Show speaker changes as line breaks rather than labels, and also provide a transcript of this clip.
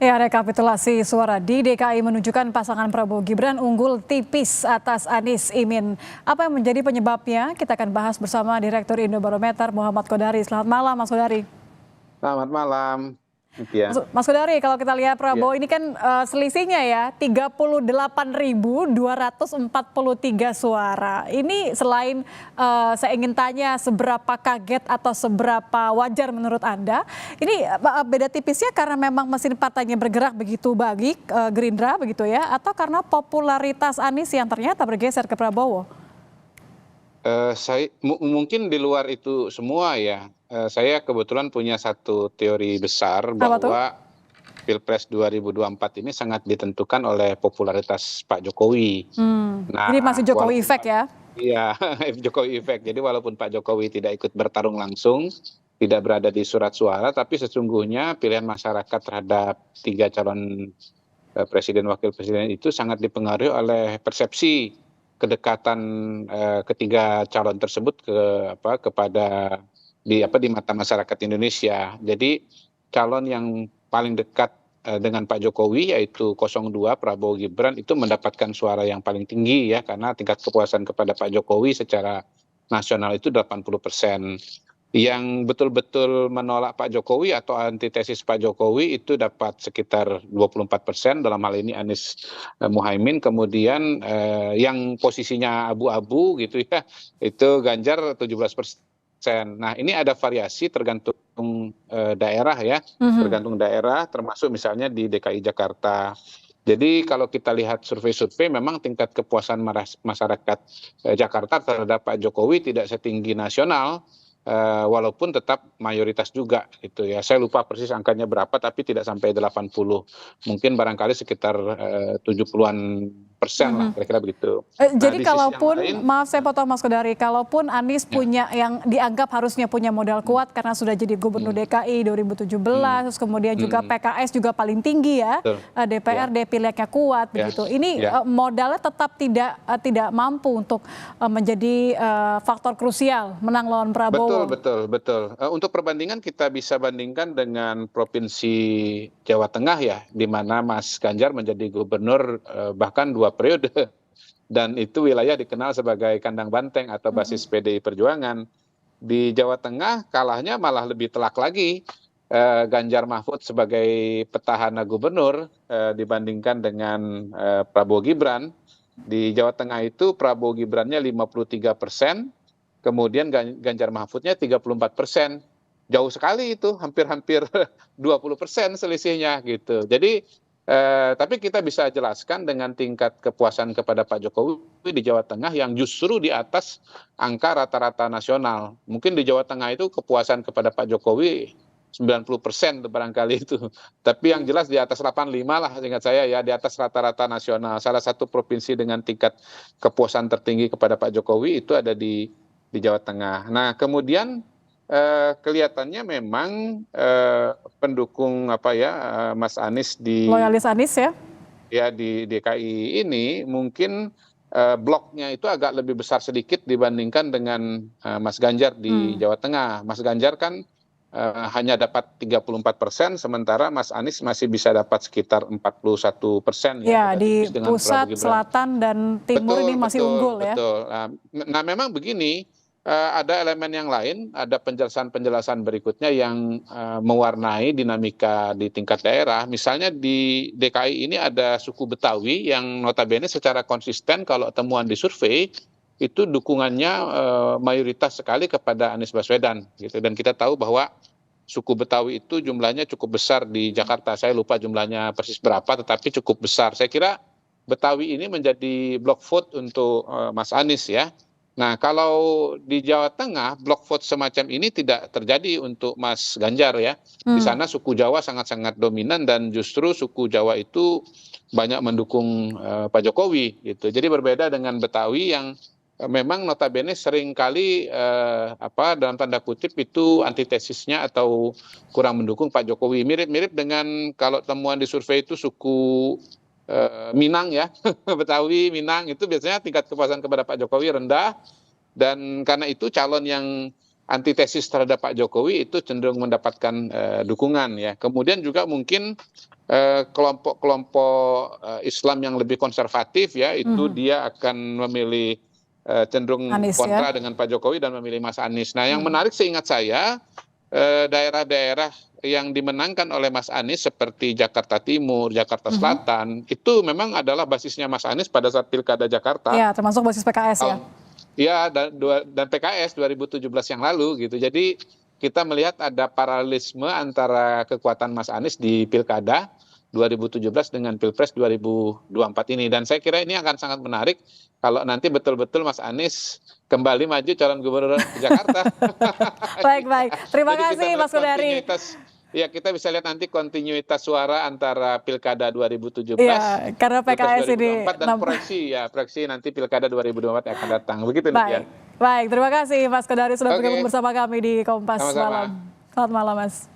Ya, rekapitulasi suara di DKI menunjukkan pasangan Prabowo Gibran unggul tipis atas Anies Imin. Apa yang menjadi penyebabnya? Kita akan bahas bersama Direktur Indobarometer Muhammad Kodari. Selamat malam, Mas Kodari.
Selamat malam, Mutia.
Mas Kodari, kalau kita lihat
Ya,
Prabowo ini kan selisihnya ya 38.243 suara. Ini selain saya ingin tanya seberapa kaget atau seberapa wajar menurut Anda, ini beda tipisnya karena memang mesin partainya bergerak begitu bagi Gerindra begitu ya, atau karena popularitas Anies yang ternyata bergeser ke Prabowo?
mungkin di luar itu semua ya. Saya kebetulan punya satu teori besar
Apa tuh?
bahwa Pilpres 2024 ini sangat ditentukan oleh popularitas Pak Jokowi.
Jadi masih
Nah,
Jokowi
walaupun
efek ya?
iya, Jokowi efek. Jadi walaupun Pak Jokowi tidak ikut bertarung langsung, tidak berada di surat suara, tapi sesungguhnya pilihan masyarakat terhadap tiga calon presiden wakil presiden itu sangat dipengaruhi oleh persepsi kedekatan ketiga calon tersebut kepada di mata masyarakat Indonesia. Jadi calon yang paling dekat dengan Pak Jokowi yaitu 02 Prabowo Gibran itu mendapatkan suara yang paling tinggi ya, karena tingkat kepuasan kepada Pak Jokowi secara nasional itu 80%. Yang betul-betul menolak Pak Jokowi atau antitesis Pak Jokowi itu dapat sekitar 24%, dalam hal ini Anies Muhaimin. Kemudian yang posisinya abu-abu gitu ya, itu Ganjar 17%. Nah, ini ada variasi tergantung daerah ya, tergantung daerah, termasuk misalnya di DKI Jakarta. Jadi kalau kita lihat survei-survei, memang tingkat kepuasan masyarakat Jakarta terhadap Pak Jokowi tidak setinggi nasional, walaupun tetap mayoritas juga gitu ya. Saya lupa persis angkanya berapa, tapi tidak sampai 80. Mungkin barangkali sekitar 70-an persen lah, kira-kira begitu. Nah,
Jadi
di sisi yang
kalaupun,
lain,
maaf saya potong Mas Kodari, kalaupun Anies
ya,
punya yang dianggap harusnya punya modal kuat karena sudah jadi gubernur
hmm,
DKI 2017, terus kemudian juga
hmm,
PKS juga paling tinggi ya,
betul, ya,
DPRD pileknya kuat
ya,
begitu. Ini
ya.
modalnya tetap tidak mampu untuk menjadi faktor krusial menang lawan
Betul,
Prabowo.
betul, betul. Untuk perbandingan kita bisa bandingkan dengan Provinsi Jawa Tengah ya, di mana Mas Ganjar menjadi gubernur bahkan 2 periode. Dan itu wilayah dikenal sebagai kandang banteng atau basis PDI Perjuangan. Di Jawa Tengah kalahnya malah lebih telak lagi. Ganjar Mahfud sebagai petahana gubernur dibandingkan dengan Prabowo Gibran. Di Jawa Tengah itu Prabowo Gibrannya 53%, kemudian Ganjar Mahfudnya 34%. Jauh sekali itu, hampir-hampir 20% selisihnya gitu. Jadi tapi kita bisa jelaskan dengan tingkat kepuasan kepada Pak Jokowi di Jawa Tengah yang justru di atas angka rata-rata nasional. Mungkin di Jawa Tengah itu kepuasan kepada Pak Jokowi 90% barangkali itu. Tapi yang jelas di atas 85 lah, ingat saya ya, di atas rata-rata nasional. Salah satu provinsi dengan tingkat kepuasan tertinggi kepada Pak Jokowi itu ada di Jawa Tengah. Nah, kemudian kelihatannya memang pendukung Mas Anies
Loyalis Anies ya?
di DKI ini mungkin bloknya itu agak lebih besar sedikit dibandingkan dengan Mas Ganjar di Jawa Tengah. Mas Ganjar kan hanya dapat 34%, sementara Mas Anies masih bisa dapat sekitar 41% ya,
Ya,
beda
di
tipis dengan Prabowo
pusat,
Gibran.
selatan, dan timur ini
Betul,
masih
betul,
unggul ya?
betul. Nah, memang begini, ada elemen yang lain, ada penjelasan-penjelasan berikutnya yang mewarnai dinamika di tingkat daerah. Misalnya di DKI ini ada suku Betawi yang notabene secara konsisten kalau temuan di survei itu dukungannya mayoritas sekali kepada Anies Baswedan gitu. Dan kita tahu bahwa suku Betawi itu jumlahnya cukup besar di Jakarta. Saya lupa jumlahnya persis berapa, tetapi cukup besar. Saya kira Betawi ini menjadi block vote untuk Mas Anies ya. Nah, kalau di Jawa Tengah, block vote semacam ini tidak terjadi untuk Mas Ganjar ya. Di sana suku Jawa sangat-sangat dominan dan justru suku Jawa itu banyak mendukung Pak Jokowi gitu. Jadi berbeda dengan Betawi yang memang notabene seringkali dalam tanda kutip itu antitesisnya atau kurang mendukung Pak Jokowi. Mirip-mirip dengan kalau temuan di survei itu suku Minang ya, Betawi, Minang itu biasanya tingkat kepuasan kepada Pak Jokowi rendah, dan karena itu calon yang antitesis terhadap Pak Jokowi itu cenderung mendapatkan dukungan ya. Kemudian juga mungkin kelompok-kelompok Islam yang lebih konservatif ya itu dia akan memilih cenderung
Anies,
kontra
ya.
dengan Pak Jokowi dan memilih Mas Anies. Nah, yang menarik seingat saya daerah-daerah yang dimenangkan oleh Mas Anies seperti Jakarta Timur, Jakarta Selatan itu memang adalah basisnya Mas Anies pada saat Pilkada Jakarta.
Ya, termasuk basis PKS ya.
Ya, dan PKS 2017 yang lalu gitu. Jadi kita melihat ada paralelisme antara kekuatan Mas Anies di Pilkada 2017 dengan Pilpres 2024 ini. Dan saya kira ini akan sangat menarik kalau nanti betul-betul Mas Anies kembali maju calon gubernur Jakarta.
Baik. Terima
Jadi kita
kasih
lihat
Mas Kodari.
Ya, kita bisa lihat nanti kontinuitas suara antara Pilkada 2017,
Iya, karena
Pilpres
PKS ini
2024 dan proyeksi nanti Pilkada 2024 yang akan datang. Begitu ya.
Baik, terima kasih Mas Kodari sudah bergabung
Oke.
bersama kami di Kompas
Sama-sama.
Malam. Selamat malam Mas.